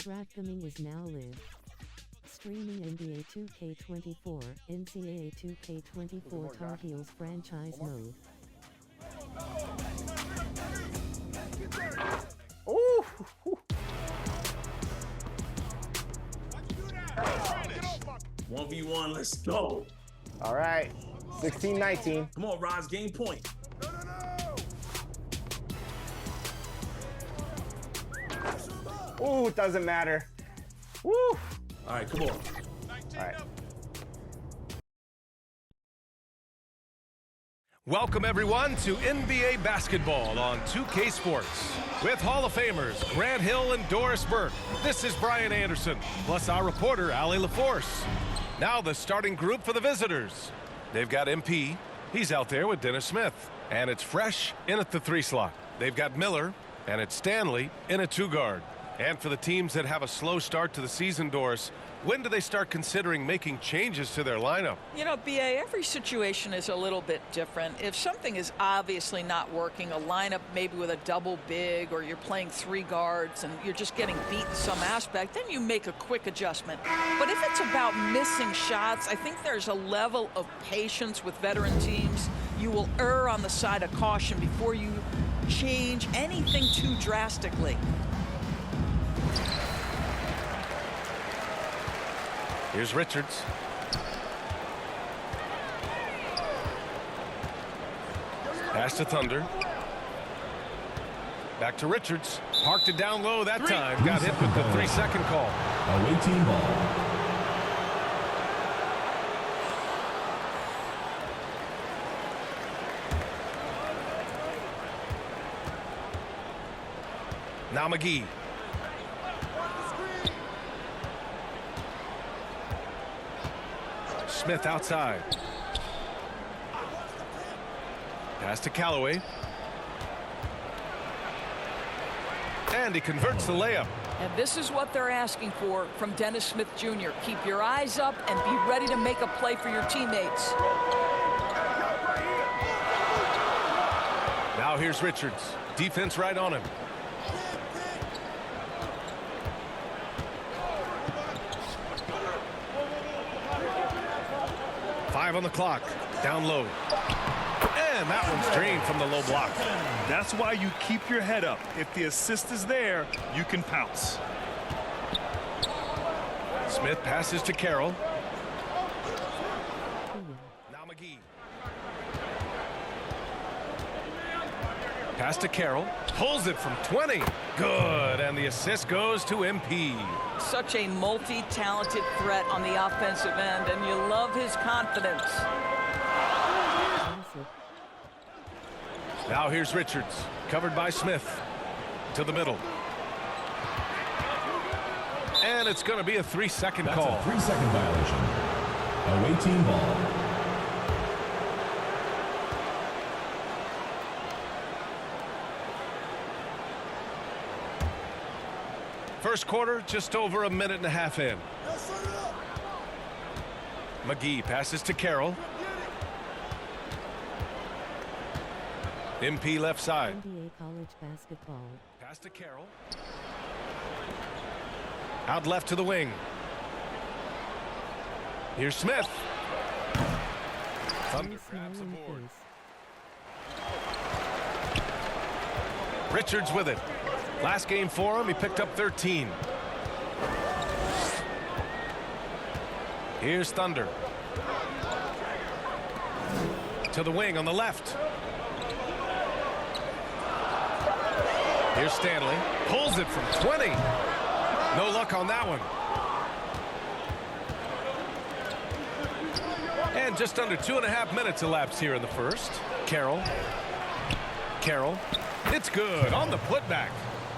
Stratcoming is now live. Streaming NBA 2K24, Ncaa 2K24 Tar Heels franchise mode. Ooh. 1v1, let's go. All right, 16-19. Come on, Roz, game point. Ooh, it doesn't matter. Woo. All right, come on. All right. Welcome, everyone, to NBA basketball on 2K Sports. With Hall of Famers Grant Hill and Doris Burke, this is Brian Anderson, plus our reporter, Allie LaForce. Now the starting group for the visitors. They've got MP. He's out there with Dennis Smith. And it's Fresh in at the 3 slot. They've got Miller, and it's Stanley in a 2-guard. And for the teams that have a slow start to the season, Doris, when do they start considering making changes to their lineup? You know, BA, every situation is a little bit different. If something is obviously not working, a lineup maybe with a double big, or you're playing 3 guards and you're just getting beat in some aspect, then you make a quick adjustment. But if it's about missing shots, I think there's a level of patience with veteran teams. You will err on the side of caution before you change anything too drastically. Here's Richards. Pass to Thunder. Back to Richards. Parked it down low that time. Got hit with the 3-second call. Away team ball. Now McGee. Smith outside. Pass to Callaway. And he converts the layup. And this is what they're asking for from Dennis Smith Jr. Keep your eyes up and be ready to make a play for your teammates. Now here's Richards. Defense right on him. On the clock, down low, and that one's drained from the low block. That's why you keep your head up. If the assist is there, you can pounce. Smith passes to Carroll. Now McGee. Pass to Carroll, pulls it from 20. Good, and the assist goes to MP. Such a multi-talented threat on the offensive end, and you love his confidence. Now here's Richards, covered by Smith, to the middle. And it's going to be a 3-second call. That's a 3-second violation. Away team ball. First quarter, just over a minute and a half in. McGee passes to Carroll. MP left side. NBA college basketball. Pass to Carroll. Out left to the wing. Here's Smith. Thunder grabs the board. Richards with it. Last game for him, he picked up 13. Here's Thunder. To the wing on the left. Here's Stanley. Pulls it from 20. No luck on that one. And just under 2.5 minutes elapsed here in the first. Carroll. It's good on the putback.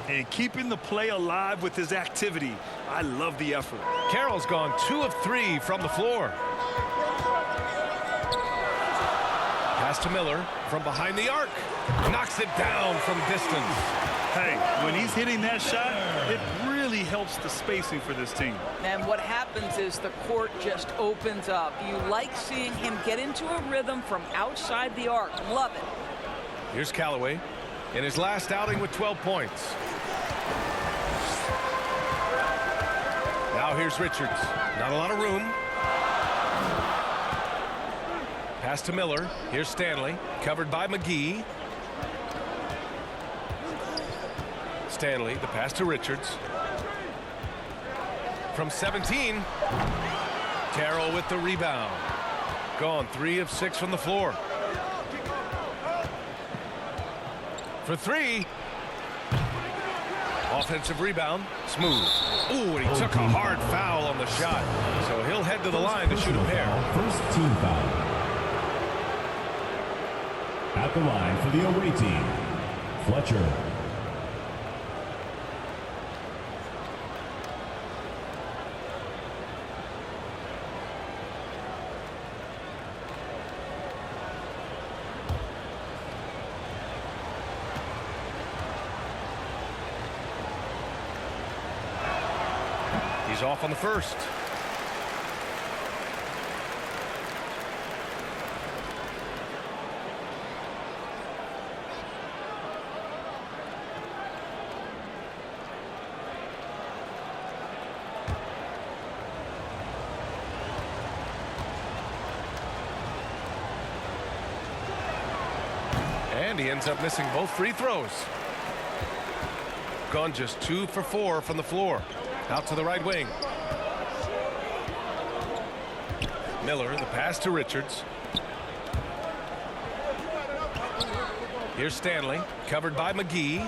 And keeping the play alive with his activity. I love the effort. Carroll's gone 2 of 3 from the floor. Pass to Miller from behind the arc. Knocks it down from distance. Hey, when he's hitting that shot, it really helps the spacing for this team. And what happens is the court just opens up. You like seeing him get into a rhythm from outside the arc. Love it. Here's Callaway in his last outing with 12 points. here's Richards. Not a lot of room. Pass to Miller. Here's Stanley. Covered by McGee. Stanley, the pass to Richards. From 17. Carroll with the rebound. Gone 3 of 6 from the floor. For 3. Offensive rebound. Smooth. Ooh, and he took a hard foul on the shot. So he'll head to the line to shoot a pair. First team foul. At the line for the away team, Fletcher. He's off on the first. And he ends up missing both free throws. Gone just 2 for 4 from the floor. Out to the right wing. Miller, the pass to Richards. Here's Stanley, covered by McGee.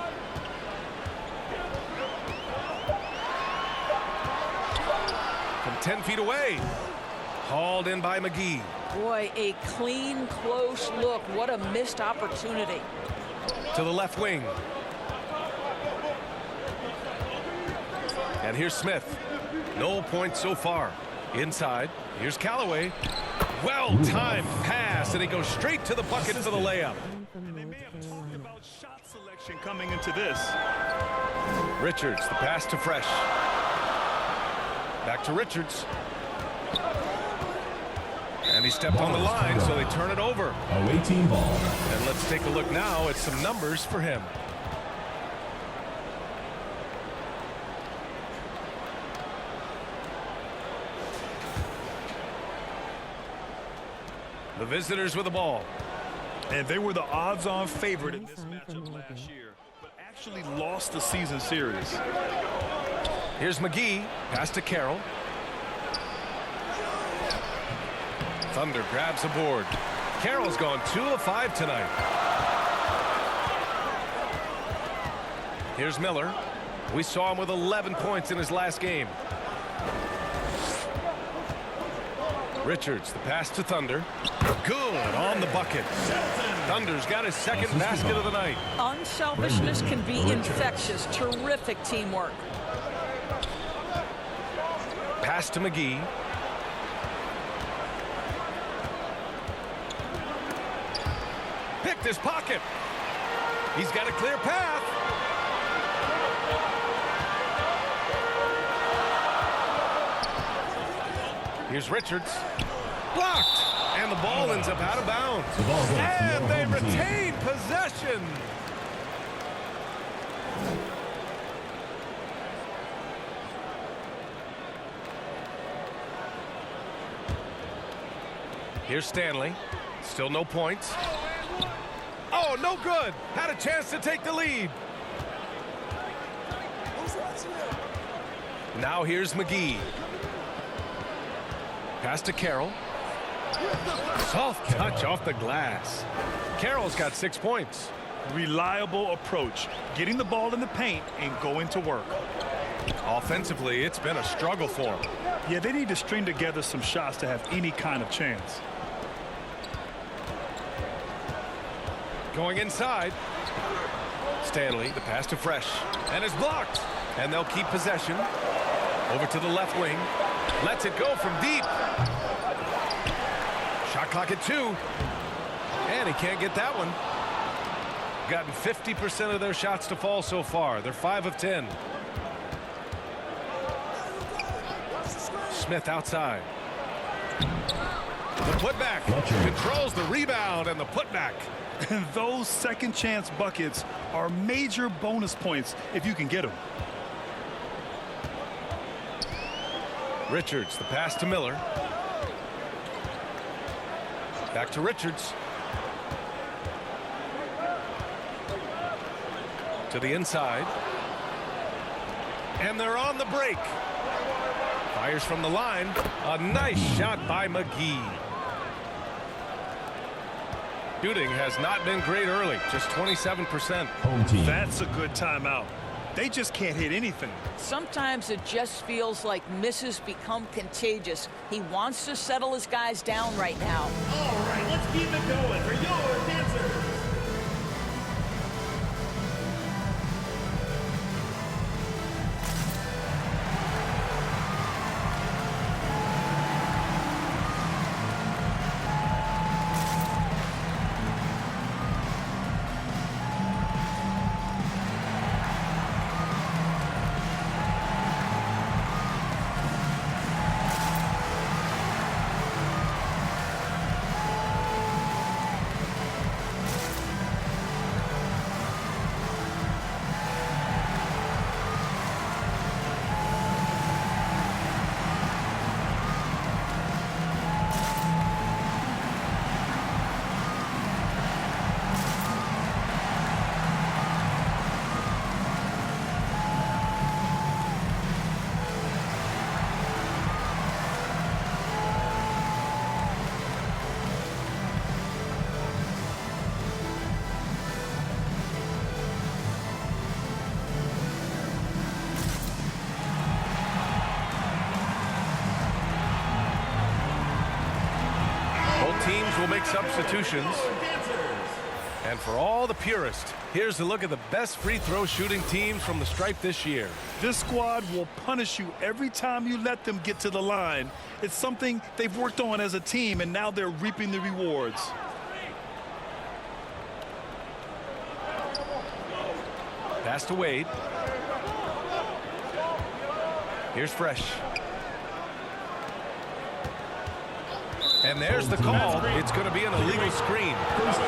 From 10 feet away. Hauled in by McGee. Boy, a clean, close look. What a missed opportunity. To the left wing. And here's Smith. No points so far. Inside. Here's Callaway. Well-timed pass, and he goes straight to the bucket for the layup. And they may have talked about shot selection coming into this. Richards, the pass to Fresh. Back to Richards. And he stepped on the line, so they turn it over. Away team ball. And let's take a look now at some numbers for him. The visitors with the ball. And they were the odds-on favorite in this matchup last year, but actually lost the season series. Here's McGee. Pass to Carroll. Thunder grabs a board. Carroll's gone 2 of 5 tonight. Here's Miller. We saw him with 11 points in his last game. Richards, the pass to Thunder. Good on the bucket. Thunder's got his second basket of the night. Unselfishness can be infectious. Terrific teamwork. Pass to McGee. Picked his pocket. He's got a clear path. Here's Richards. Blocked. And the ball ends up out of bounds. And they retain possession. Here's Stanley. Still no points. Oh, no good. Had a chance to take the lead. Now here's McGee. Pass to Carroll. Soft touch off the glass. Carroll's got 6 points. Reliable approach. Getting the ball in the paint and going to work. Offensively, it's been a struggle for him. Yeah, they need to string together some shots to have any kind of chance. Going inside. Stanley, the pass to Fresh. And is blocked. And they'll keep possession. Over to the left wing. Lets it go from deep. Shot clock at 2. And he can't get that one. Gotten 50% of their shots to fall so far. They're 5 of 10. Smith outside. The putback. Controls the rebound and the putback. And those second chance buckets are major bonus points if you can get them. Richards, the pass to Miller. Back to Richards. To the inside. And they're on the break. Fires from the line. A nice shot by McGee. Shooting has not been great early, just 27%. That's a good timeout. They just can't hit anything. Sometimes it just feels like misses become contagious. He wants to settle his guys down right now. All right, let's keep it going for your dancers. Teams will make substitutions. And for all the purists, here's a look at the best free throw shooting teams from the stripe this year. This squad will punish you every time you let them get to the line. It's something they've worked on as a team, and now they're reaping the rewards. Pass to Wade. Here's Fresh. And there's the call. It's going to be an illegal screen.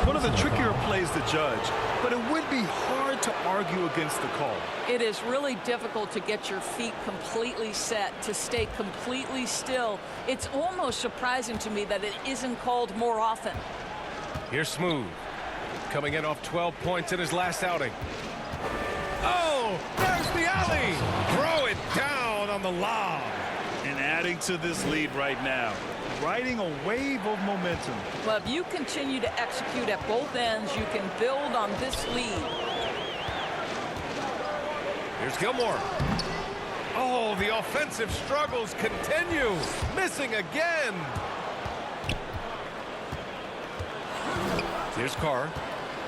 One of the trickier plays to judge, but it would be hard to argue against the call. It is really difficult to get your feet completely set, to stay completely still. It's almost surprising to me that it isn't called more often. Here's Smooth. Coming in off 12 points in his last outing. Oh, there's the alley. Throw it down on the lob. And adding to this lead right now. Riding a wave of momentum. But if you continue to execute at both ends, you can build on this lead. Here's Gilmore. Oh, the offensive struggles continue. Missing again. Here's Carr,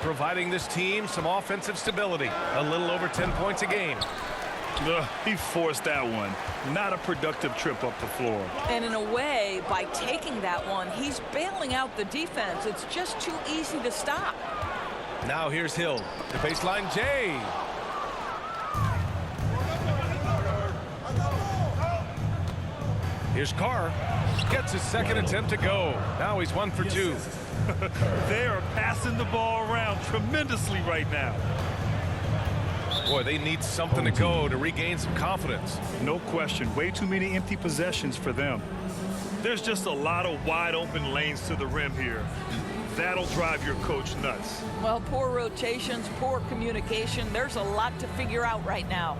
providing this team some offensive stability. A little over 10 points a game. He forced that one. Not a productive trip up the floor. And in a way, by taking that one, he's bailing out the defense. It's just too easy to stop. Now here's Hill. The baseline J. Here's Carr. Gets his second attempt to go. Now he's 1 for 2. They are passing the ball around tremendously right now. Boy, they need something to go to regain some confidence. No question. Way too many empty possessions for them. There's just a lot of wide open lanes to the rim here. That'll drive your coach nuts. Well, poor rotations, poor communication. There's a lot to figure out right now.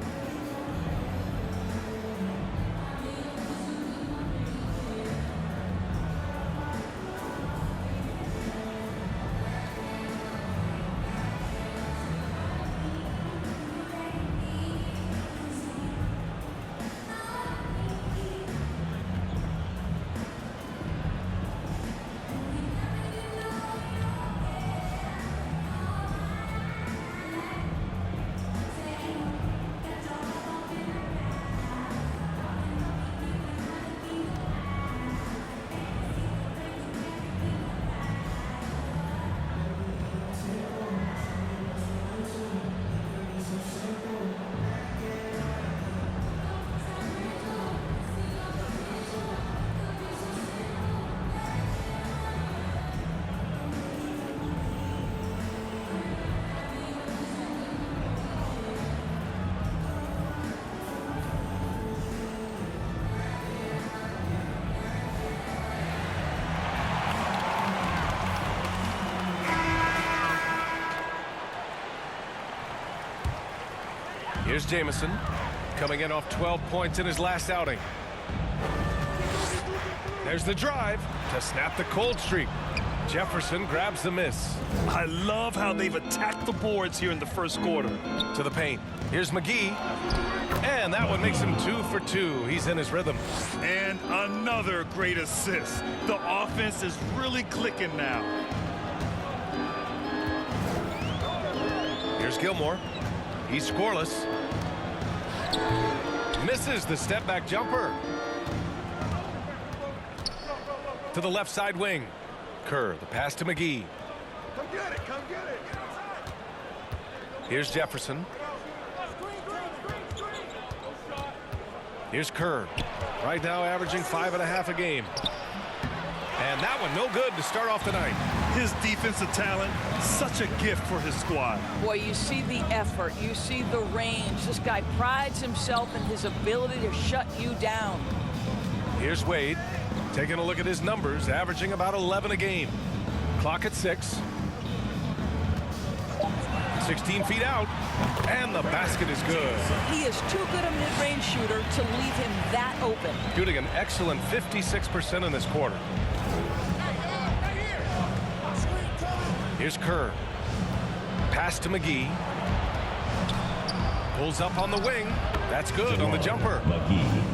Here's Jamison, coming in off 12 points in his last outing. There's the drive to snap the cold streak. Jefferson grabs the miss. I love how they've attacked the boards here in the first quarter. To the paint. Here's McGee. And that one makes him 2 for 2. He's in his rhythm. And another great assist. The offense is really clicking now. Here's Gilmore. He's scoreless. Misses the step back jumper. To the left side wing. Kerr, the pass to McGee. Come get it, come get it. Here's Jefferson. Here's Kerr. Right now averaging 5.5 a game. And that one no good to start off the night. His defensive talent, such a gift for his squad. Boy, you see the effort. You see the range. This guy prides himself in his ability to shut you down. Here's Wade. Taking a look at his numbers, averaging about 11 a game. Clock at 6. 16 feet out, and the basket is good. He is too good a mid-range shooter to leave him that open. Shooting an excellent 56% in this quarter. Here's Kerr. Pass to McGee. Pulls up on the wing. That's good on the jumper.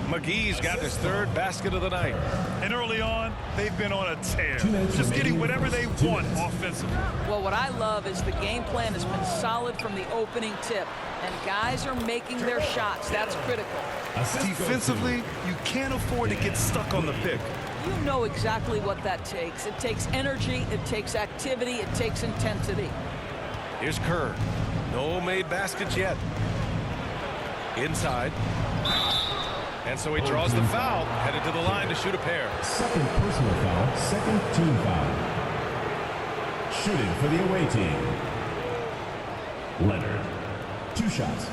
McGee's got his 3rd basket of the night. And early on, they've been on a tear. Just getting whatever they want offensively. Well, what I love is the game plan has been solid from the opening tip. And guys are making their shots. That's critical. Defensively, you can't afford to get stuck on the pick. You know exactly what that takes. It takes energy, it takes activity, it takes intensity. Here's Kerr. No made baskets yet. Inside. And so he draws the foul, headed to the line to shoot a pair. Second personal foul, second team foul. Shooting for the away team. Leonard, 2 shots.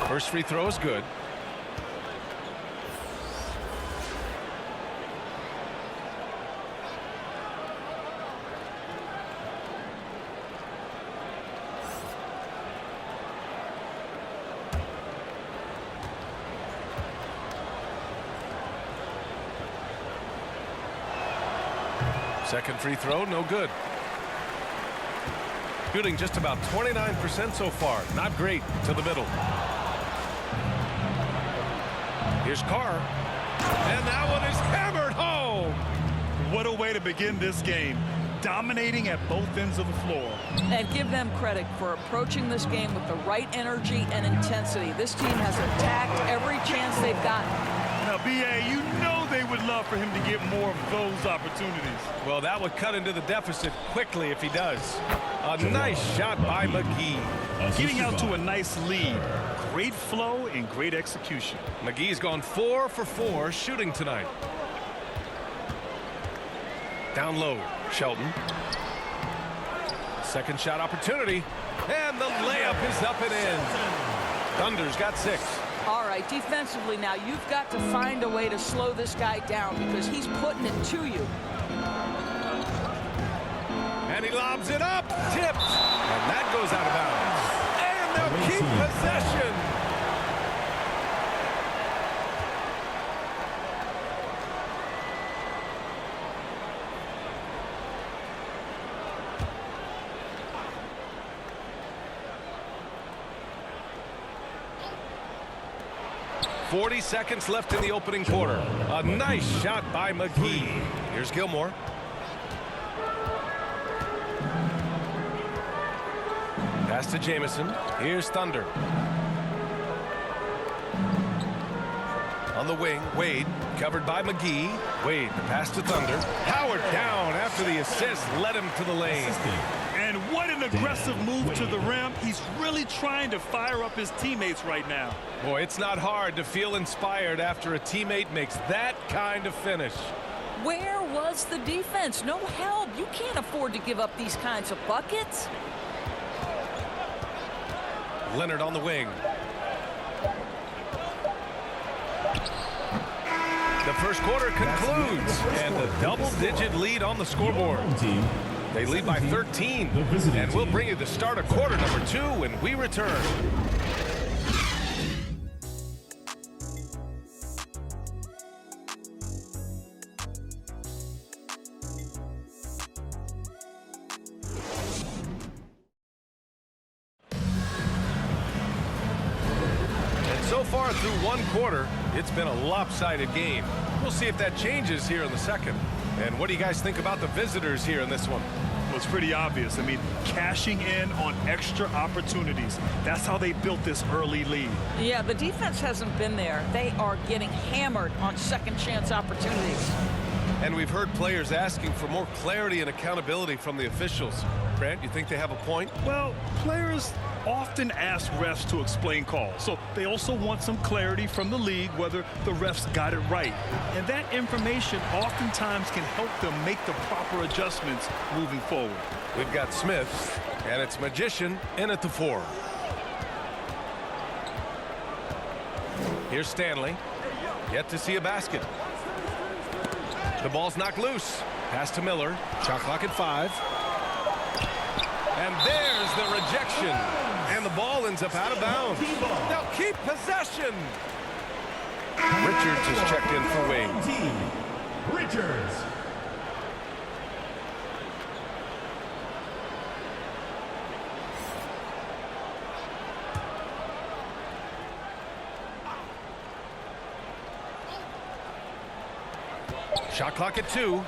First free throw is good. Second free throw, no good. Shooting just about 29% so far. Not great to the middle. Here's Carr. And that one is hammered home. What a way to begin this game. Dominating at both ends of the floor. And give them credit for approaching this game with the right energy and intensity. This team has attacked every chance they've gotten. Now, B.A., you know they would love for him to get more of those opportunities. Well, that would cut into the deficit quickly if he does. A nice shot by McGee. Getting out to a nice lead. Great flow and great execution. McGee's gone 4 for 4 shooting tonight. Down low, Shelton. Second shot opportunity. And the layup is up and in. Thunder's got 6. All right, defensively now, you've got to find a way to slow this guy down because he's putting it to you. And he lobs it up, tipped, and that goes out of bounds. And they'll keep possession. .40 seconds left in the opening quarter. A nice shot by McGee. Here's Gilmore. Pass to Jamison. Here's Thunder. On the wing, Wade, covered by McGee. Wade, the pass to Thunder. Howard down after the assist, led him to the lane. And what an aggressive move to the rim. He's really trying to fire up his teammates right now. Boy, it's not hard to feel inspired after a teammate makes that kind of finish. Where was the defense? No help. You can't afford to give up these kinds of buckets. Leonard on the wing. The first quarter concludes, and a double-digit lead on the scoreboard. They lead by 13, and we'll bring you the start of quarter number 2 when we return. So far through one quarter, it's been a lopsided game. We'll see if that changes here in the second. And what do you guys think about the visitors here in this one? Well, it's pretty obvious. I mean, cashing in on extra opportunities. That's how they built this early lead. Yeah, the defense hasn't been there. They are getting hammered on second chance opportunities. And we've heard players asking for more clarity and accountability from the officials. Grant, you think they have a point? Well, players often ask refs to explain calls, so they also want some clarity from the league whether the refs got it right. And that information oftentimes can help them make the proper adjustments moving forward. We've got Smith, and it's Magician in at the 4. Here's Stanley. Yet to see a basket. The ball's knocked loose. Pass to Miller. Shot clock at 5. And there's the rejection. And the ball ends up out of bounds. They'll keep possession. Richards is checked in for Wade. Richards. Shot clock at 2.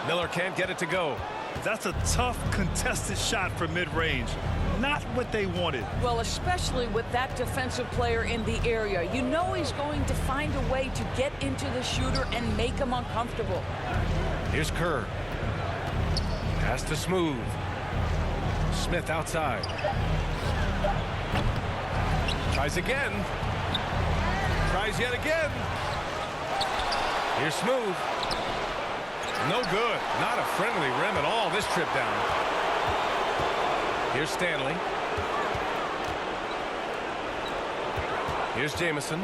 Miller can't get it to go. That's a tough contested shot for mid-range. Not what they wanted. Well, especially with that defensive player in the area. You know he's going to find a way to get into the shooter and make him uncomfortable. Here's Kerr. Pass to Smooth. Smith outside. Tries again. Tries yet again. Here's Smooth. No good. Not a friendly rim at all this trip down. Here's Stanley. Here's Jamison.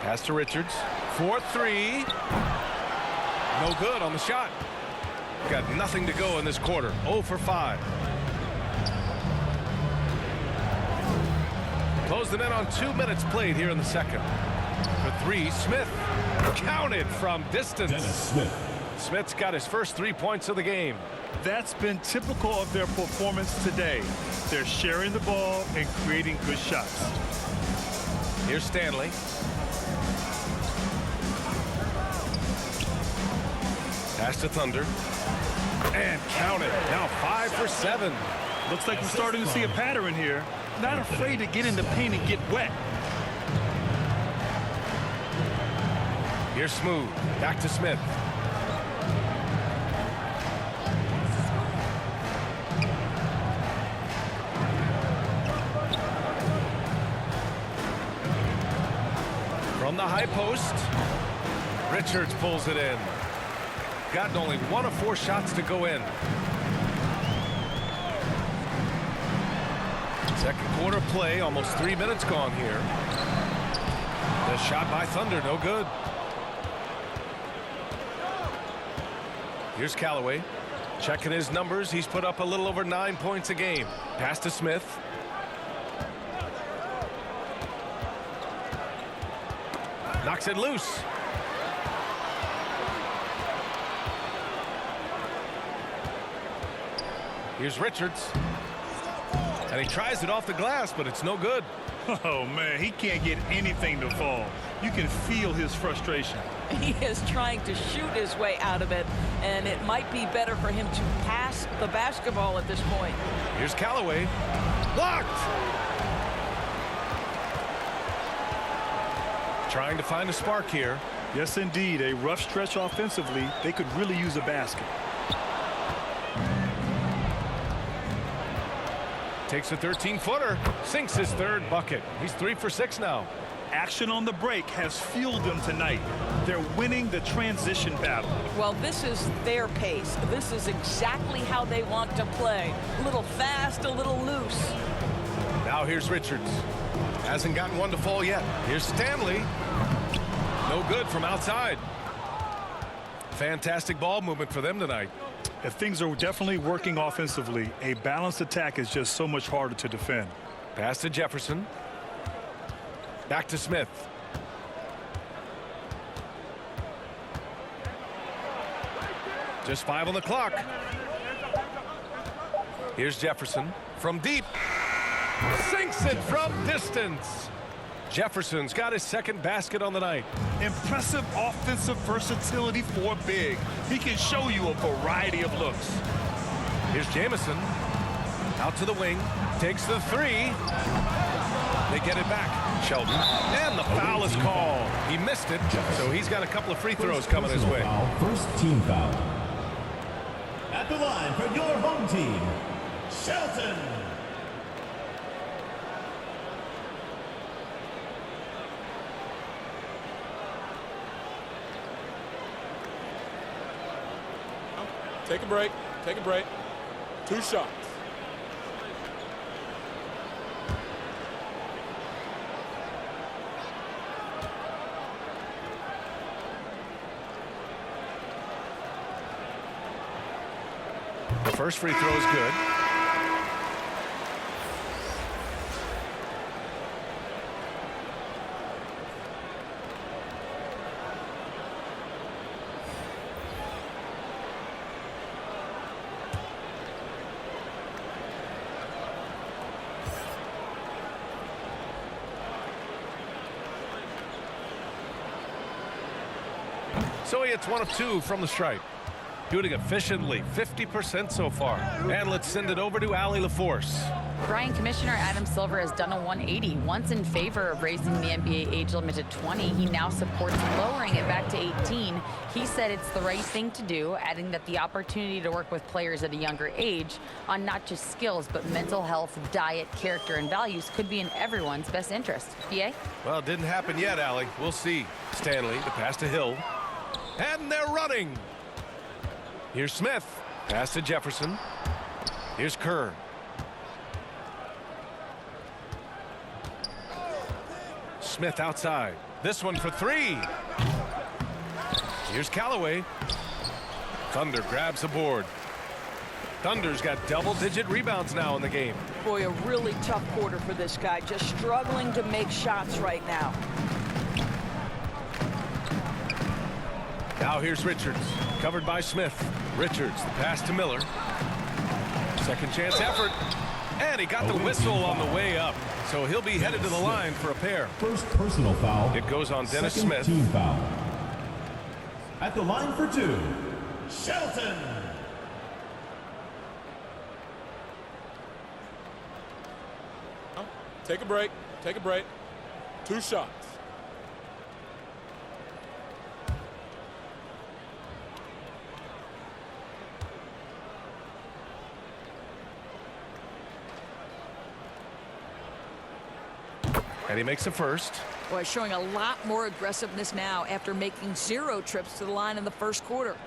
Pass to Richards. 4-3. No good on the shot. Got nothing to go in this quarter. 0 for 5. Closed it in on 2 minutes played here in the second. For 3, Smith counted from distance. Smith. Smith's got his first 3 points of the game. That's been typical of their performance today. They're sharing the ball and creating good shots. Here's Stanley. Pass to Thunder. And counted. Now 5 for 7. Looks like we're starting to see a pattern here. Not afraid to get in the paint and get wet. Here's Smooth. Back to Smith. From the high post, Richards pulls it in. Gotten only 1 of 4 shots to go in. Second quarter play, almost 3 minutes gone here. The shot by Thunder, no good. Here's Callaway. Checking his numbers, he's put up a little over 9 points a game. Pass to Smith. Knocks it loose. Here's Richards. And he tries it off the glass, but it's no good. Oh, man, he can't get anything to fall. You can feel his frustration. He is trying to shoot his way out of it, and it might be better for him to pass the basketball at this point. Here's Callaway. Blocked! Trying to find a spark here. Yes, indeed. A rough stretch offensively. They could really use a basket. Takes a 13-footer. Sinks his third bucket. He's 3 for 6 now. action on the break has fueled them tonight. They're winning the transition battle. Well, this is their pace. This is exactly how they want to play. A little fast, a little loose. Now here's Richards. Hasn't gotten one to fall yet. Here's Stanley. No good from outside. Fantastic ball movement for them tonight. If things are definitely working offensively, a balanced attack is just so much harder to defend. Pass to Jefferson. Back to Smith. Just 5 on the clock. Here's Jefferson from deep. Sinks it from distance. Jefferson's got his second basket on the night. Impressive offensive versatility for big. He can show you a variety of looks. Here's Jamison. Out to the wing. Takes the three. They get it back. Sheldon. And the foul is called. He missed it, so he's got a couple of free throws coming his way. First team foul. At the line for your home team, Shelton. Take a break. Take a break. 2 shots. The first free throw is good. So he hits 1 of 2 from the stripe. Shooting efficiently, 50% so far. And let's send it over to Allie LaForce. Brian, Commissioner Adam Silver has done a 180. Once in favor of raising the NBA age limit to 20, he now supports lowering it back to 18. He said it's the right thing to do, adding that the opportunity to work with players at a younger age on not just skills, but mental health, diet, character, and values could be in everyone's best interest. BA? Well, it didn't happen yet, Allie. We'll see. Stanley, the pass to Hill. And they're running. Here's Smith. Pass to Jefferson. Here's Kerr. Smith outside. This one for 3. Here's Callaway. Thunder grabs the board. Thunder's got double-digit rebounds now in the game. Boy, a really tough quarter for this guy. Just struggling to make shots right now. Now here's Richards, covered by Smith. Richards, the pass to Miller. Second chance effort. And he got the whistle on the way up. So he'll be headed to the line for a pair. First personal foul. It goes on Dennis Second Smith. Team foul. At the line for 2, Shelton. Take a break. Take a break. 2 shots. And he makes the first. Boy, showing a lot more aggressiveness now after making 0 trips to the line in the first quarter.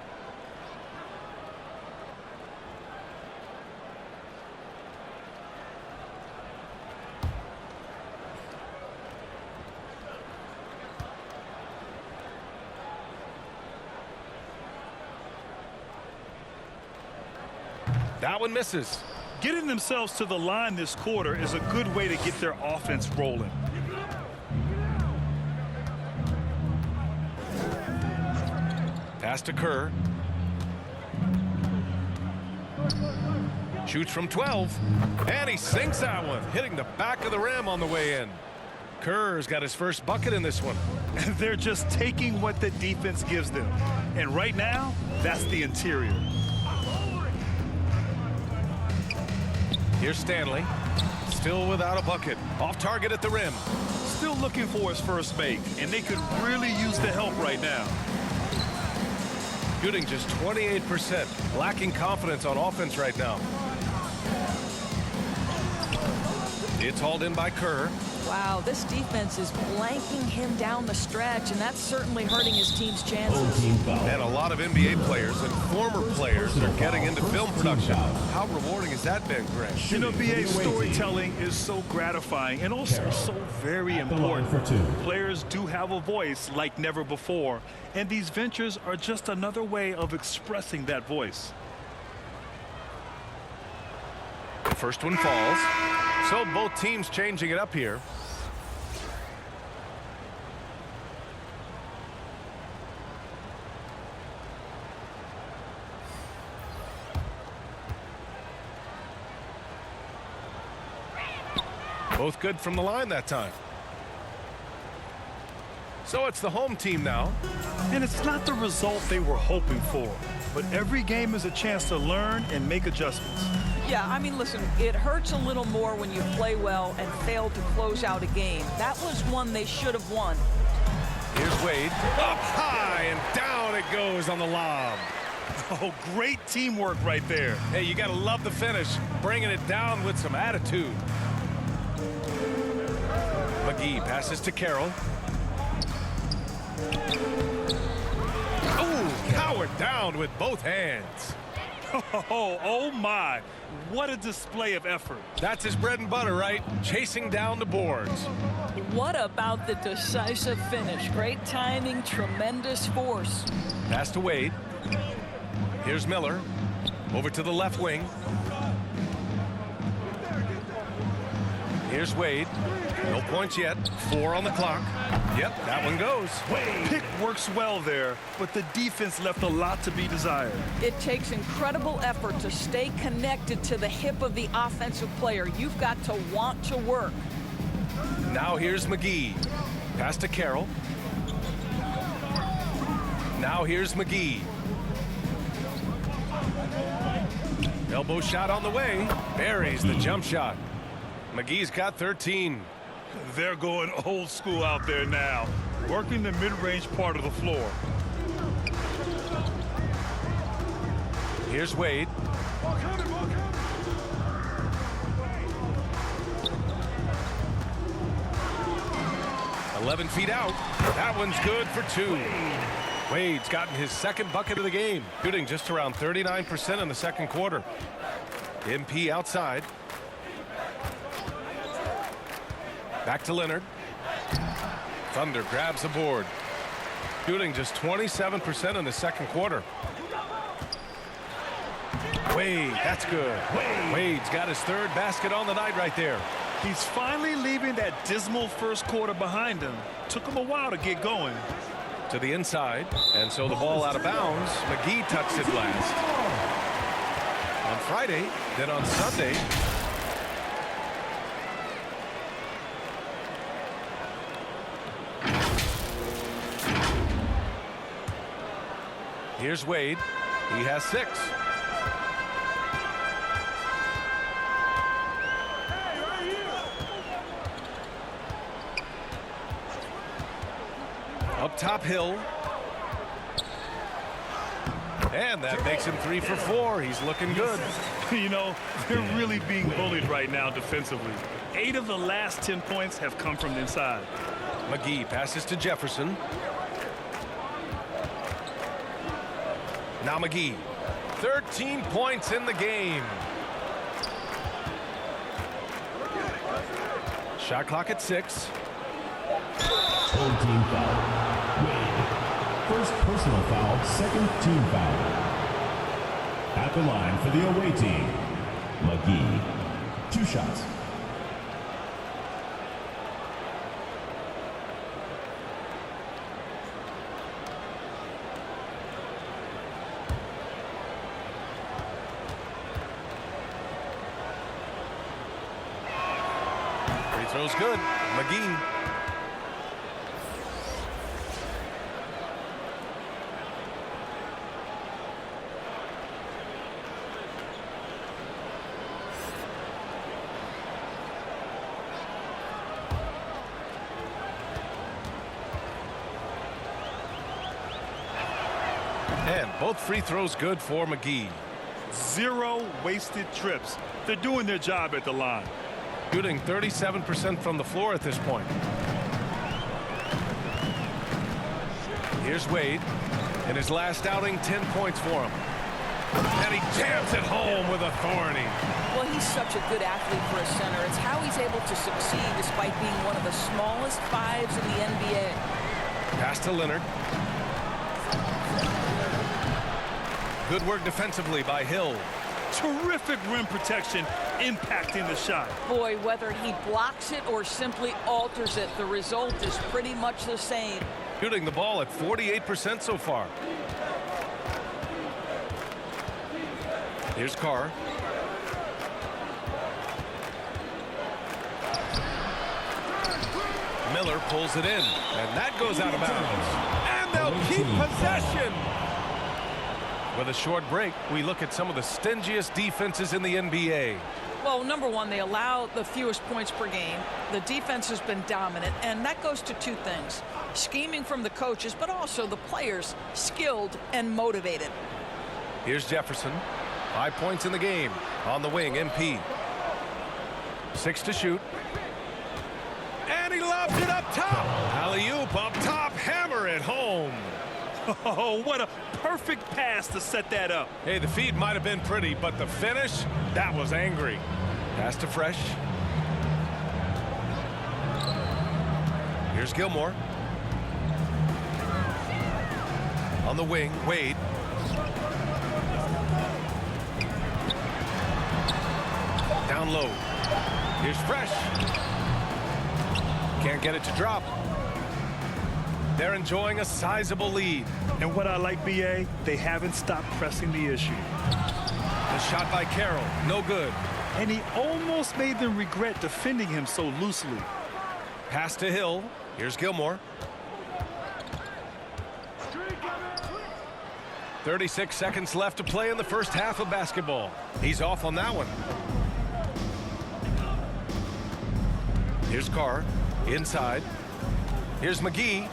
That one misses. Getting themselves to the line this quarter is a good way to get their offense rolling. Pass to Kerr. Shoots from 12. And he sinks that one, hitting the back of the rim on the way in. Kerr's got his first bucket in this one. They're just taking what the defense gives them. And right now, that's the interior. Here's Stanley. Still without a bucket. Off target at the rim. Still looking for his first make, and they could really use the help right now. Shooting just 28%. Lacking confidence on offense right now. It's hauled in by Kerr. Well, Wow, this defense is blanking him down the stretch, and that's certainly hurting his team's chances. And a lot of NBA players and former players are getting into film production. How rewarding has that been, Greg? You know, BA, storytelling is so gratifying and also so very important. Players do have a voice like never before, and these ventures are just another way of expressing that voice. First one falls. So both teams changing it up here. Both good from the line that time. So it's the home team now. And it's not the result they were hoping for, but every game is a chance to learn and make adjustments. Yeah, I mean, listen, it hurts a little more when you play well and fail to close out a game. That was one they should have won. Here's Wade. Up high and down it goes on the lob. Oh, great teamwork right there. Hey, you got to love the finish. Bringing it down with some attitude. McGee passes to Carroll. Oh, powered down with both hands. Oh my, what a display of effort. That's his bread and butter, right? Chasing down the boards. What about the decisive finish? Great timing, tremendous force. Pass to Wade. Here's Miller. Over to the left wing. Here's Wade. No points yet. 4 on the clock. Yep, that one goes. Pick works well there, but the defense left a lot to be desired. It takes incredible effort to stay connected to the hip of the offensive player. You've got to want to work. Now here's McGee. Pass to Carroll. Now here's McGee. Elbow shot on the way. Buries the jump shot. McGee's got 13. They're going old school out there now, working the mid-range part of the floor. Here's Wade. "11 feet out. That one's good for 2. Wade's gotten his second bucket of the game, shooting just around 39% in the second quarter. MP outside. Back to Leonard. Thunder grabs the board. Shooting just 27% in the second quarter. Wade, that's good. Wade's got his third basket on the night right there. He's finally leaving that dismal first quarter behind him. Took him a while to get going. To the inside, and so the ball out of bounds. McGee touched it last. On Friday, then on Sunday. Here's Wade. He has 6. Up top, Hill. And that makes him 3 for 4. He's looking good. You know, they're really being bullied right now defensively. 8 of the last 10 points have come from inside. McGee passes to Jefferson. Now McGee. 13 points in the game. Shot clock at 6. Old team foul. Wade. First personal foul, second team foul. At the line for the away team, McGee. 2 shots. Free throw's good. McGee. And both free throws good for McGee. 0 wasted trips. They're doing their job at the line. shooting 37% from the floor at this point. Here's Wade. In his last outing, 10 points for him. And he jams it home with authority. Well, he's such a good athlete for a center. It's how he's able to succeed despite being one of the smallest fives in the NBA. Pass to Leonard. Good work defensively by Hill. Terrific rim protection impacting the shot. Boy, whether he blocks it or simply alters it, the result is pretty much the same. Shooting the ball at 48% so far. Here's Carr. Miller pulls it in, and that goes out of bounds. And they'll keep possession. With a short break, we look at some of the stingiest defenses in the NBA. Well, number one, they allow the fewest points per game. The defense has been dominant, and that goes to two things. Scheming from the coaches, but also the players, skilled and motivated. Here's Jefferson. 5 points in the game. On the wing, MP. 6 to shoot. And he lobs it up top. Alley-oop up top. Hammer it home. Oh, what a perfect pass to set that up. Hey, the feed might have been pretty, but the finish, that was angry. Pass to Fresh. Here's Gilmore. On the wing, Wade. Down low. Here's Fresh. Can't get it to drop. They're enjoying a sizable lead. And what I like, BA, they haven't stopped pressing the issue. The shot by Carroll, no good. And he almost made them regret defending him so loosely. Pass to Hill. Here's Gilmore. 36 seconds left to play in the first half of basketball. He's off on that one. Here's Carr. Inside. Here's McGee.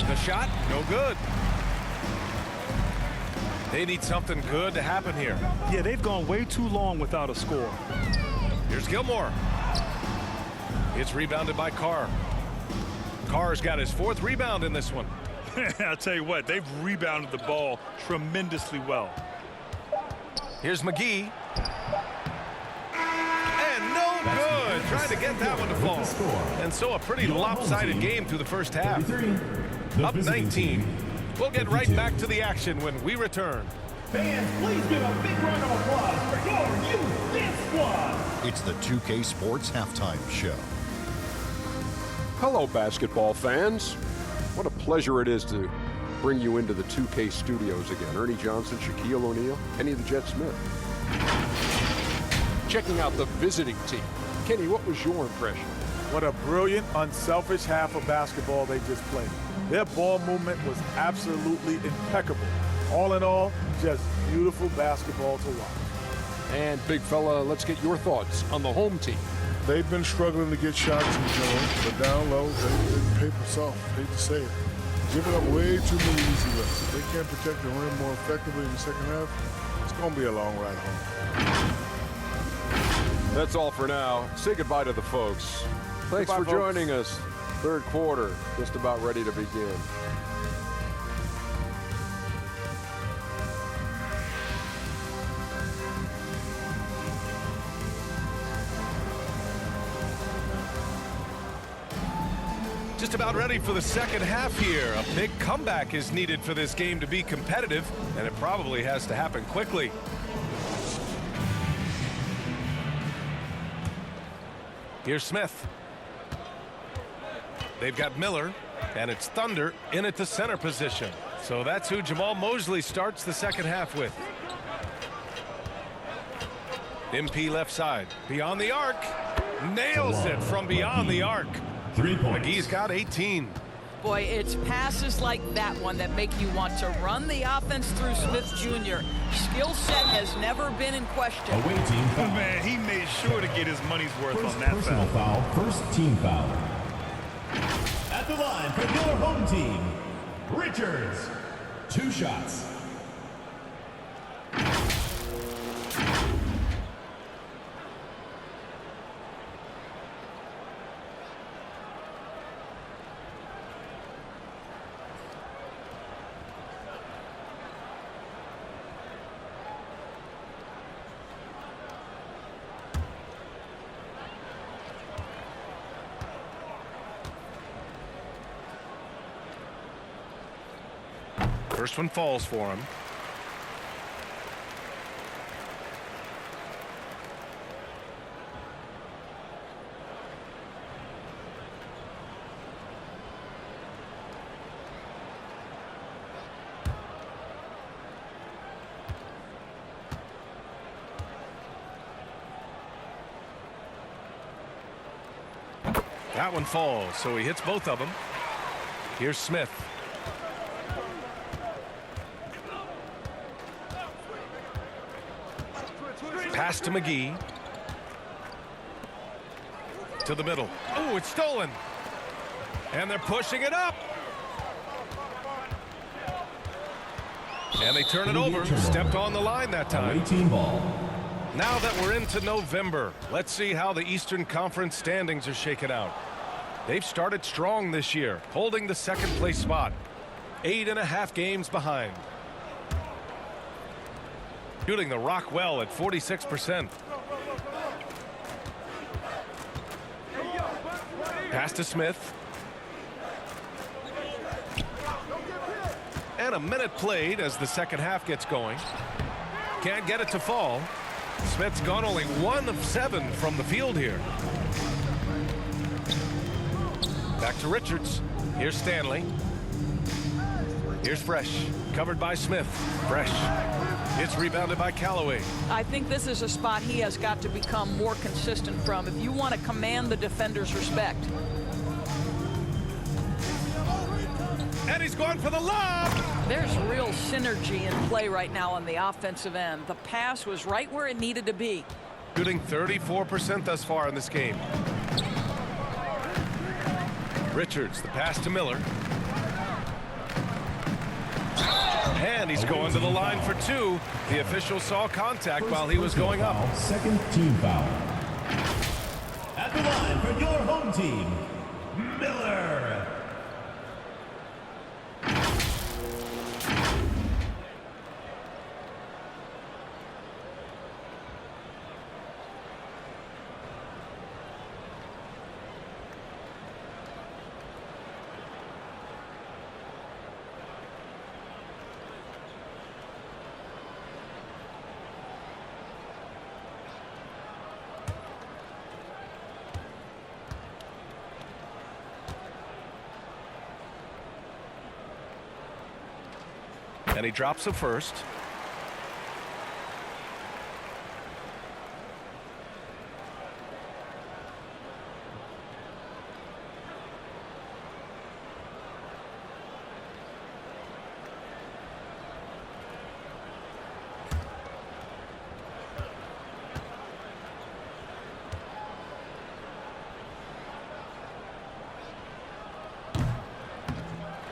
The shot, no good. They need something good to happen here. Yeah, they've gone way too long without a score. Here's Gilmore. It's rebounded by Carr. Carr's got his 4th rebound in this one. I'll tell you what, they've rebounded the ball tremendously well. Here's McGee. And no good. Trying to get that one to fall. And so a pretty lopsided game through the first half. Up 19. We'll get right back to the action when we return. Fans, please give a big round of applause for your youth dance squad. It's the 2K Sports Halftime Show. Hello, basketball fans. What a pleasure it is to bring you into the 2K studios again. Ernie Johnson, Shaquille O'Neal, Kenny the Jet Smith. Checking out the visiting team. Kenny, what was your impression? What a brilliant, unselfish half of basketball they just played. Their ball movement was absolutely impeccable. All in all, just beautiful basketball to watch. And big fella, let's get your thoughts on the home team. They've been struggling to get shots in zone, but down low, they paper soft. Hate to say it. Giving up way too many easy looks. If they can't protect the rim more effectively in the second half, it's going to be a long ride home. That's all for now. Say goodbye to the folks. Thanks for joining us. Third quarter, just about ready to begin. Just about ready for the second half here. A big comeback is needed for this game to be competitive, and it probably has to happen quickly. Here's Smith. They've got Miller, and it's Thunder in at the center position. So that's who Jamal Mosley starts the second half with. MP left side, beyond the arc. Nails it from beyond the arc. 3 points. McGee's got 18. Boy, it's passes like that one that make you want to run the offense through Smith Jr. Skill set has never been in question. Away team foul. Man, he made sure to get his money's worth First on that personal foul. First team foul. At the line for your home team, Richards. 2 shots. First one falls for him. That one falls, so he hits both of them. Here's Smith. Pass to McGee. To the middle. Oh, it's stolen. And they're pushing it up. And they turn it over. Stepped on the line that time. Now that we're into November, let's see how the Eastern Conference standings are shaken out. They've started strong this year, holding the second place spot. 8.5 games behind. Shooting the rock well at 46%. Pass to Smith. And a minute played as the second half gets going. Can't get it to fall. Smith's gone only 1 of 7 from the field here. Back to Richards. Here's Stanley. Here's Fresh. Covered by Smith. Fresh. It's rebounded by Callaway. I think this is a spot he has got to become more consistent from if you want to command the defender's respect. And he's going for the lob. There's real synergy in play right now on the offensive end. The pass was right where it needed to be. Shooting 34% thus far in this game. Richards, the pass to Miller. And he's going to the line for 2. The official saw contact while he was going up. Second team foul. At the line for your home team, Miller. And he drops the first.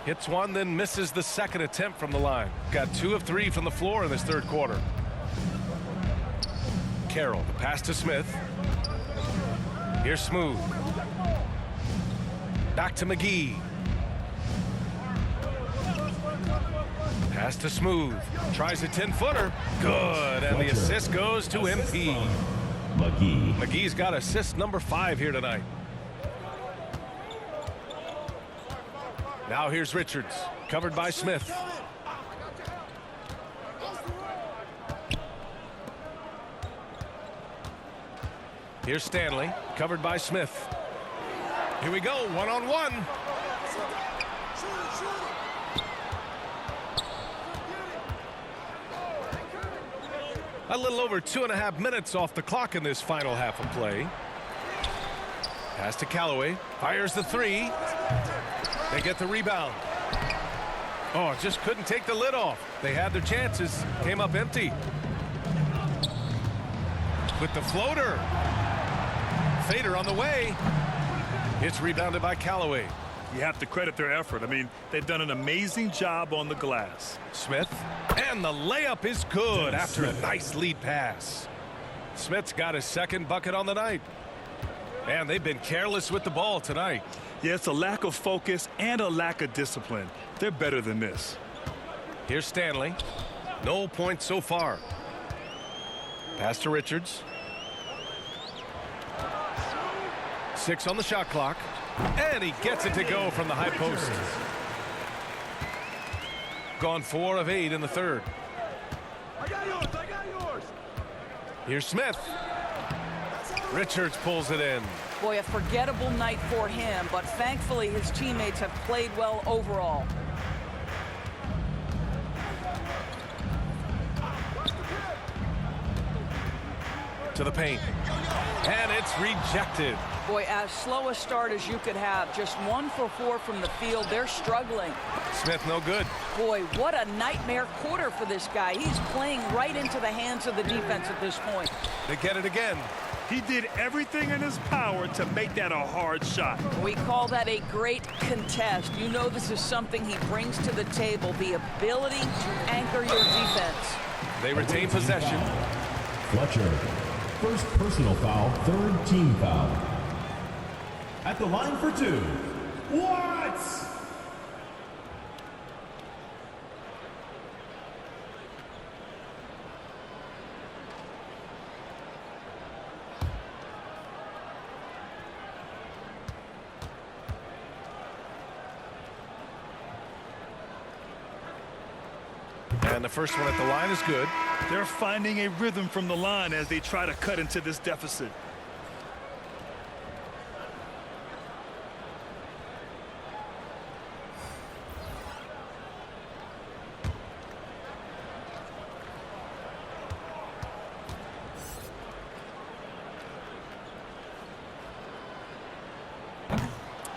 Hits one, then misses the second attempt from the line. Got 2 of 3 from the floor in this third quarter. Carroll, the pass to Smith. Here's Smooth. Back to McGee. Pass to Smooth. Tries a 10-footer. Good, and the assist goes to MP. McGee. McGee's got assist number 5 here tonight. Now here's Richards, covered by Smith. Here's Stanley, covered by Smith. Here we go, 1-on-1. A little over 2.5 minutes off the clock in this final half of play. Pass to Callaway, fires the 3. They get the rebound. Oh, just couldn't take the lid off. They had their chances, came up empty. With the floater. Fader on the way. It's rebounded by Callaway. You have to credit their effort. I mean, they've done an amazing job on the glass. Smith, and the layup is good after a nice lead pass. Smith's got his second bucket on the night. And they've been careless with the ball tonight. Yeah, it's a lack of focus and a lack of discipline. They're better than this. Here's Stanley. No points so far. Pass to Richards. 6 on the shot clock. And he gets it to go from the high post. gone 4 of 8 in the third. I got yours. Here's Smith. Richards pulls it in. Boy, a forgettable night for him, but thankfully his teammates have played well overall. To the paint. And it's rejected. Boy, as slow a start as you could have. Just 1 for 4 from the field. They're struggling. Smith no good. Boy, what a nightmare quarter for this guy. He's playing right into the hands of the defense at this point. They get it again. He did everything in his power to make that a hard shot. We call that a great contest. You know this is something he brings to the table, the ability to anchor your defense. They retain possession. Fletcher. First personal foul, third team foul. At the line for 2, Watts! And the first one at the line is good. They're finding a rhythm from the line as they try to cut into this deficit.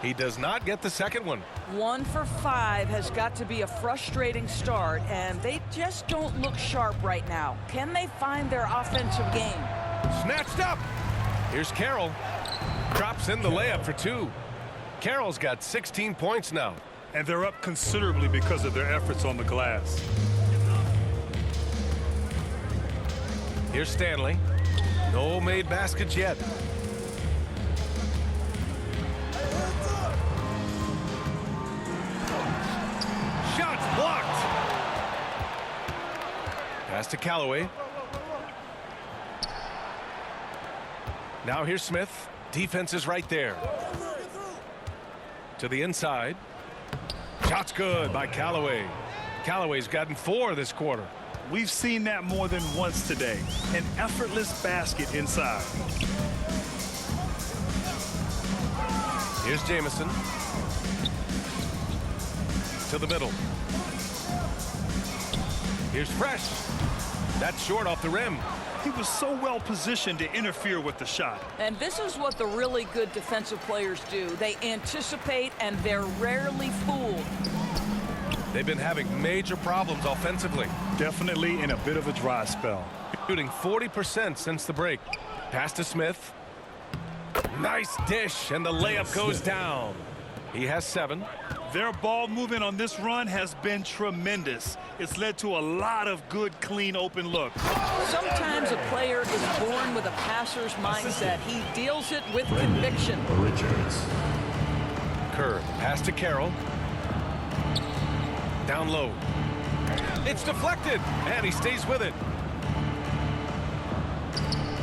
He does not get the second one. 1 for 5 has got to be a frustrating start, and they just don't look sharp right now. Can they find their offensive game? Snatched up. Here's Carroll. Drops in the layup for 2. Carroll's got 16 points now. And they're up considerably because of their efforts on the glass. Here's Stanley. No made baskets yet. Shots blocked. Pass to Callaway. Now here's Smith. Defense is right there. To the inside. Shot's good by Callaway. Callaway's gotten 4 this quarter. We've seen that more than once today. An effortless basket inside. Here's Jamison. To the middle. Here's Fresh. That's short off the rim. He was so well positioned to interfere with the shot. And this is what the really good defensive players do. They anticipate, and they're rarely fooled. They've been having major problems offensively. Definitely in a bit of a dry spell. Shooting 40% since the break. Pass to Smith. Nice dish, and the layup goes down. He has 7. Their ball movement on this run has been tremendous. It's led to a lot of good, clean, open looks. Sometimes a player is born with a passer's mindset. He deals it with conviction. Richards. Kerr, pass to Carroll. Down low. It's deflected, and he stays with it.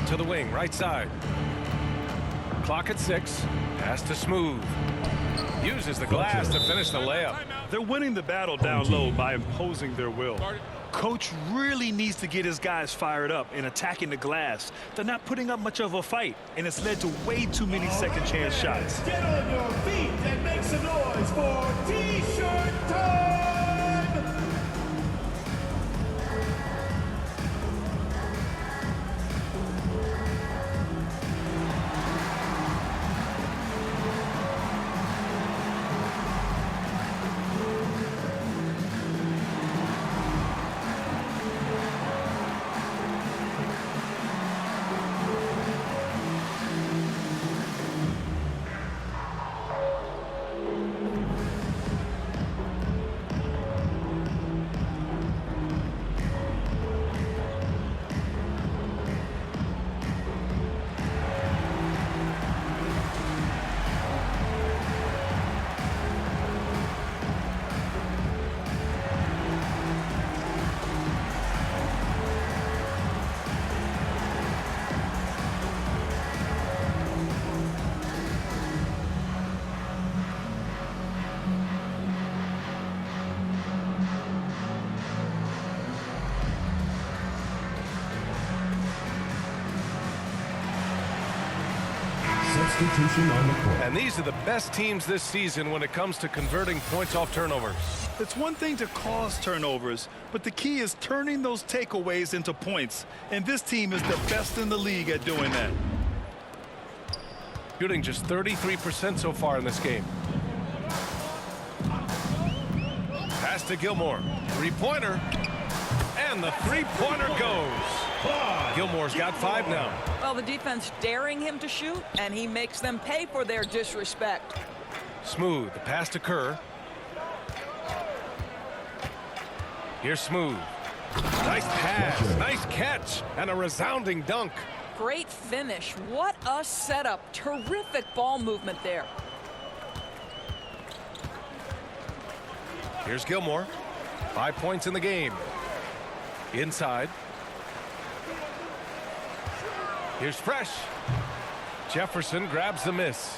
To the wing, right side. Clock at 6. Pass to Smooth. Uses the glass to finish the layup. They're winning the battle down low by imposing their will. Coach really needs to get his guys fired up in attacking the glass. They're not putting up much of a fight, and it's led to way too many second chance shots. Get on your feet and make some noise for T-shirt time! Substitution on the court. And these are the best teams this season when it comes to converting points off turnovers. It's one thing to cause turnovers, but the key is turning those takeaways into points. And this team is the best in the league at doing that. Shooting just 33% so far in this game. Pass to Gilmore. Three-pointer. And the three-pointer goes. Gilmore's got 5 now. Well, the defense daring him to shoot, and he makes them pay for their disrespect. Smooth. The pass to Kerr. Here's Smooth. Nice pass. Nice catch. And a resounding dunk. Great finish. What a setup. Terrific ball movement there. Here's Gilmore. 5 points in the game. Inside. Here's Fresh. Jefferson grabs the miss.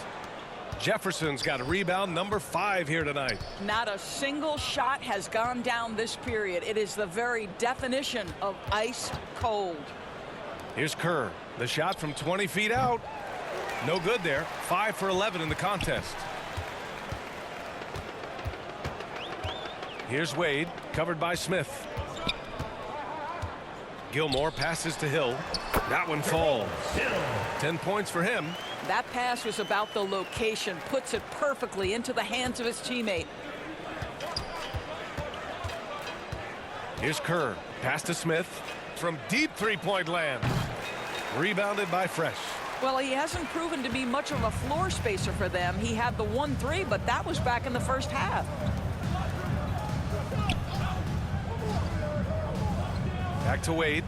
Jefferson's got a rebound number 5 here tonight. Not a single shot has gone down this period. It is the very definition of ice cold. Here's Kerr. The shot from 20 feet out. No good there. 5 for 11 in the contest. Here's Wade, covered by Smith. Gilmore passes to Hill. That one falls. 10 points for him. That pass was about the location. Puts it perfectly into the hands of his teammate. Here's Kerr. Pass to Smith. From deep three-point land. Rebounded by Fresh. Well, he hasn't proven to be much of a floor spacer for them. He had the 1-3, but that was back in the first half. Back to Wade.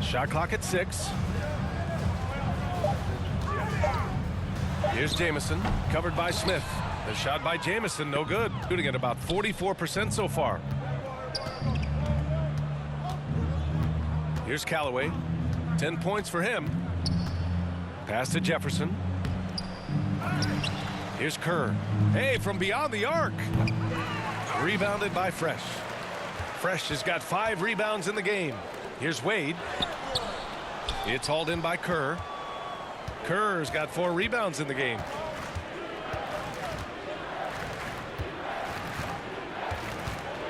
Shot clock at 6. Here's Jamison, covered by Smith. The shot by Jamison, no good. Shooting at about 44% so far. Here's Callaway. 10 points for him. Pass to Jefferson. Here's Kerr. Hey, from beyond the arc. Rebounded by Fresh. Fresh has got 5 rebounds in the game. Here's Wade. It's hauled in by Kerr. Kerr's got 4 rebounds in the game.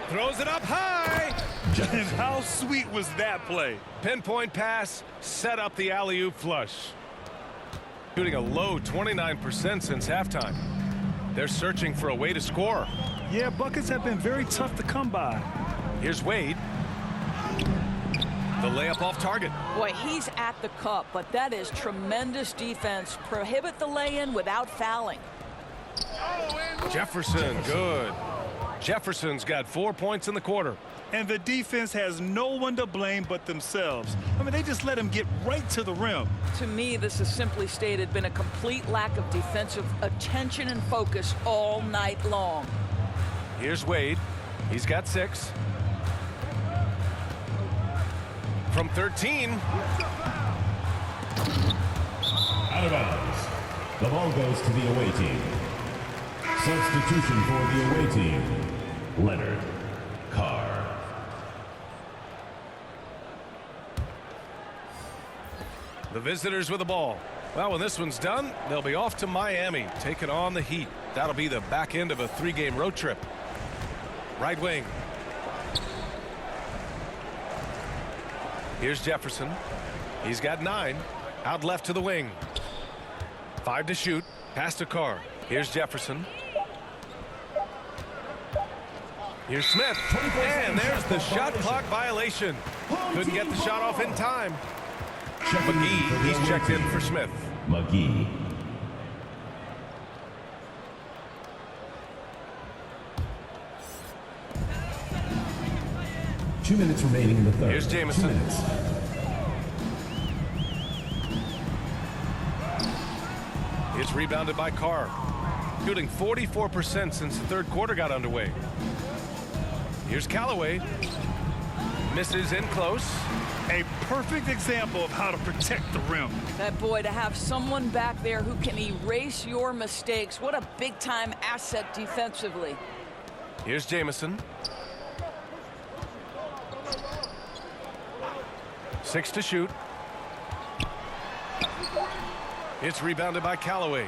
Throws it up high. And how sweet was that play? Pinpoint pass, set up the alley-oop flush. Shooting a low 29% since halftime. They're searching for a way to score. Yeah, buckets have been very tough to come by. Here's Wade. The layup off target. Boy, he's at the cup, but that is tremendous defense. Prohibit the lay-in without fouling. Jefferson, good. Jefferson's got 4 points in the quarter. And the defense has no one to blame but themselves. I mean, they just let him get right to the rim. To me, this has simply stated been a complete lack of defensive attention and focus all night long. Here's Wade. He's got 6. From 13. Out of bounds. The ball goes to the away team. Substitution for the away team. Leonard Carr. The visitors with the ball. Well, when this one's done, they'll be off to Miami, taking on the Heat. That'll be the back end of a 3-game road trip. Right wing. Here's Jefferson. He's got 9. Out left to the wing. 5 to shoot. Pass to Carr. Here's Jefferson. Here's Smith. And there's the shot clock violation. Couldn't get the shot off in time. McGee, he's checked in for Smith. McGee. Two minutes remaining in the third. Here's Jamison. 2 minutes. It's rebounded by Carr. Shooting 44% since the third quarter got underway. Here's Callaway. Misses in close. A perfect example of how to protect the rim. That boy, to have someone back there who can erase your mistakes. What a big-time asset defensively. Here's Jamison. 6 to shoot. It's rebounded by Callaway.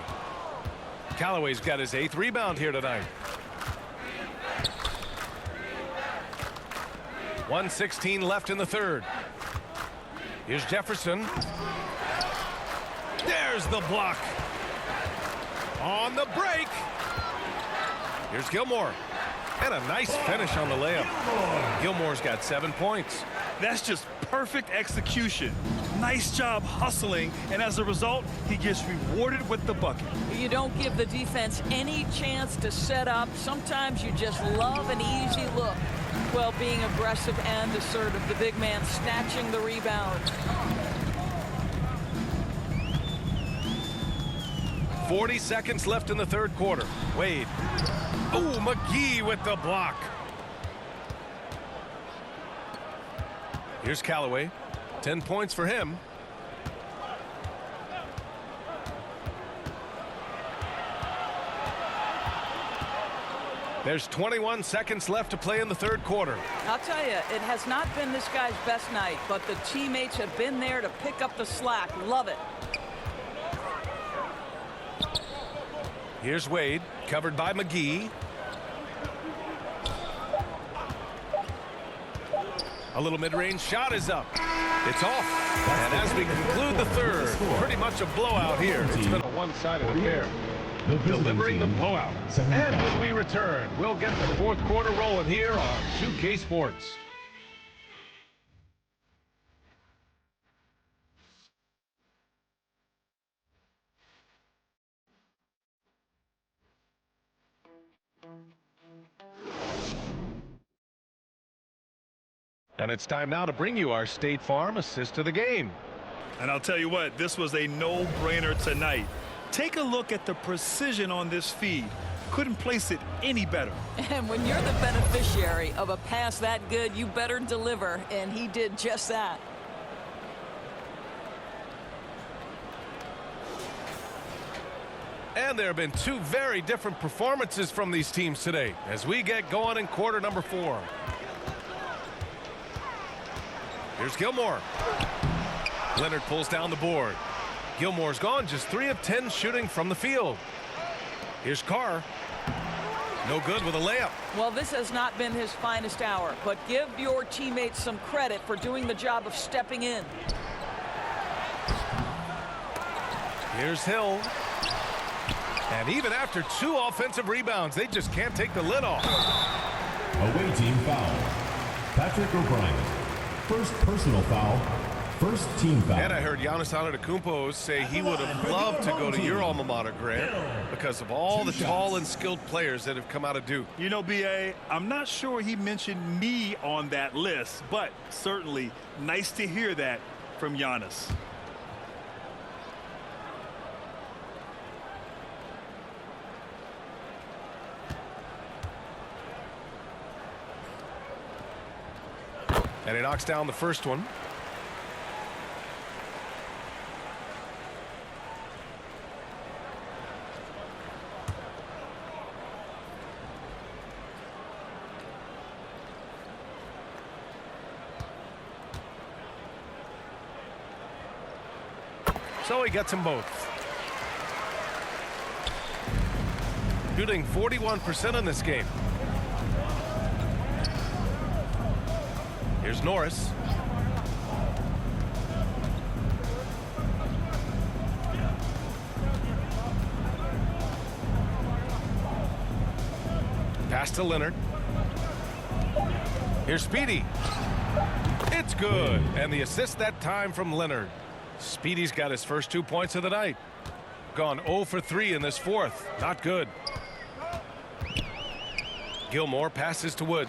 Callaway's got his 8th rebound here tonight. 1:16 left in the third. Here's Jefferson. There's the block. On the break. Here's Gilmore. And a nice finish on the layup. Gilmore's got 7 points. That's just perfect execution. Nice job hustling, and as a result, he gets rewarded with the bucket. You don't give the defense any chance to set up. Sometimes you just love an easy look. Well, being aggressive and assertive, the big man snatching the rebound. 40 seconds left in the third quarter. Wade. Oh, McGee with the block. Here's Callaway. 10 points for him. There's 21 seconds left to play in the third quarter. I'll tell you, it has not been this guy's best night, but the teammates have been there to pick up the slack. Love it. Here's Wade, covered by McGee. A little mid-range shot is up. It's off. And as we conclude the third, pretty much a blowout here. It's been a one-sided affair. Delivering the blowout. And when we return, we'll get the fourth quarter rolling here on 2K Sports. And it's time now to bring you our State Farm assist of the game. And I'll tell you what, this was a no-brainer tonight. Take a look at the precision on this feed. Couldn't place it any better. And when you're the beneficiary of a pass that good, you better deliver, and he did just that. And there have been two very different performances from these teams today as we get going in quarter number 4. Here's Gilmore. Leonard pulls down the board. Gilmore's gone just 3 of 10 shooting from the field. Here's Carr. No good with a layup. Well, this has not been his finest hour, but give your teammates some credit for doing the job of stepping in. Here's Hill. And even after 2 offensive rebounds, they just can't take the lid off. Away team foul. Patrick O'Brien. First personal foul. First team foul. And I heard Giannis Antetokounmpo say he would have loved to go to your alma mater, Grant, because of all the tall and skilled players that have come out of Duke. You know, B.A., I'm not sure he mentioned me on that list, but certainly nice to hear that from Giannis. And he knocks down the first one. So he gets them both. Shooting 41% in this game. Here's Norris. Pass to Leonard. Here's Speedy. It's good. And the assist that time from Leonard. Speedy's got his first 2 points of the night. Gone 0 for 3 in this fourth. Not good. Gilmore passes to Woods.